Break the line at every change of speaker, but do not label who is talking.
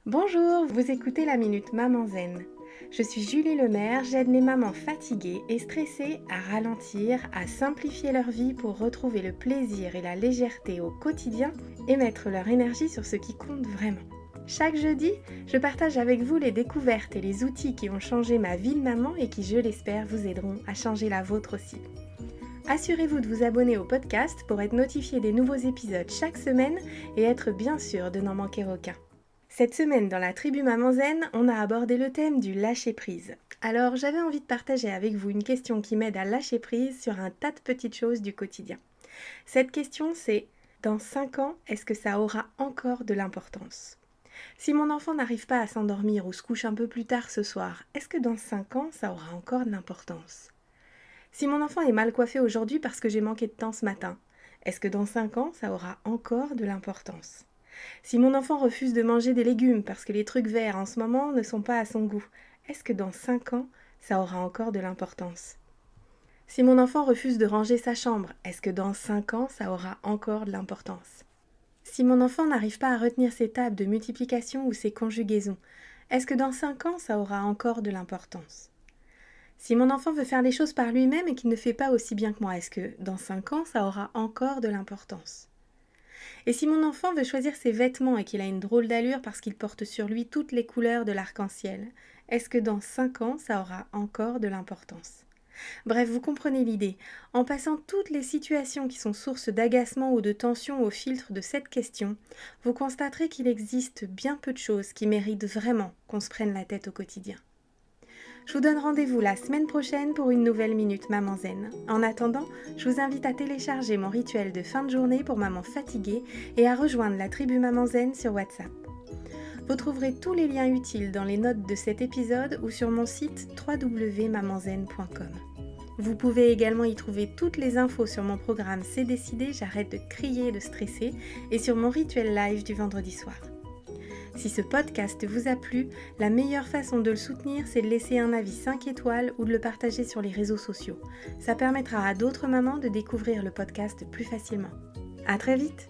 Bonjour, vous écoutez la Minute Maman Zen. Je suis Julie Lemaire, j'aide les mamans fatiguées et stressées à ralentir, à simplifier leur vie pour retrouver le plaisir et la légèreté au quotidien et mettre leur énergie sur ce qui compte vraiment. Chaque jeudi, je partage avec vous les découvertes et les outils qui ont changé ma vie de maman et qui, je l'espère, vous aideront à changer la vôtre aussi. Assurez-vous de vous abonner au podcast pour être notifié des nouveaux épisodes chaque semaine et être bien sûr de n'en manquer aucun. Cette semaine, dans la tribu Maman Zen, on a abordé le thème du lâcher-prise. Alors, j'avais envie de partager avec vous une question qui m'aide à lâcher prise sur un tas de petites choses du quotidien. Cette question, c'est « Dans 5 ans, est-ce que ça aura encore de l'importance ?» Si mon enfant n'arrive pas à s'endormir ou se couche un peu plus tard ce soir, est-ce que dans 5 ans, ça aura encore de l'importance ? Si mon enfant est mal coiffé aujourd'hui parce que j'ai manqué de temps ce matin, est-ce que dans 5 ans, ça aura encore de l'importance ? Si mon enfant refuse de manger des légumes parce que les trucs verts en ce moment ne sont pas à son goût, est-ce que dans 5 ans, ça aura encore de l'importance ? Si mon enfant refuse de ranger sa chambre, est-ce que dans 5 ans, ça aura encore de l'importance ? Si mon enfant n'arrive pas à retenir ses tables de multiplication ou ses conjugaisons, est-ce que dans 5 ans, ça aura encore de l'importance ? Si mon enfant veut faire les choses par lui-même et qu'il ne fait pas aussi bien que moi, est-ce que dans 5 ans, ça aura encore de l'importance ? Et si mon enfant veut choisir ses vêtements et qu'il a une drôle d'allure parce qu'il porte sur lui toutes les couleurs de l'arc-en-ciel, est-ce que dans 5 ans, ça aura encore de l'importance ? Bref, vous comprenez l'idée. En passant toutes les situations qui sont source d'agacement ou de tension au filtre de cette question, vous constaterez qu'il existe bien peu de choses qui méritent vraiment qu'on se prenne la tête au quotidien. Je vous donne rendez-vous la semaine prochaine pour une nouvelle Minute Maman Zen. En attendant, je vous invite à télécharger mon rituel de fin de journée pour maman fatiguée et à rejoindre la tribu Maman Zen sur WhatsApp. Vous trouverez tous les liens utiles dans les notes de cet épisode ou sur mon site www.mamanzen.com. Vous pouvez également y trouver toutes les infos sur mon programme C'est décidé, j'arrête de crier et de stresser et sur mon rituel live du vendredi soir. Si ce podcast vous a plu, la meilleure façon de le soutenir, c'est de laisser un avis 5 étoiles ou de le partager sur les réseaux sociaux. Ça permettra à d'autres mamans de découvrir le podcast plus facilement. À très vite!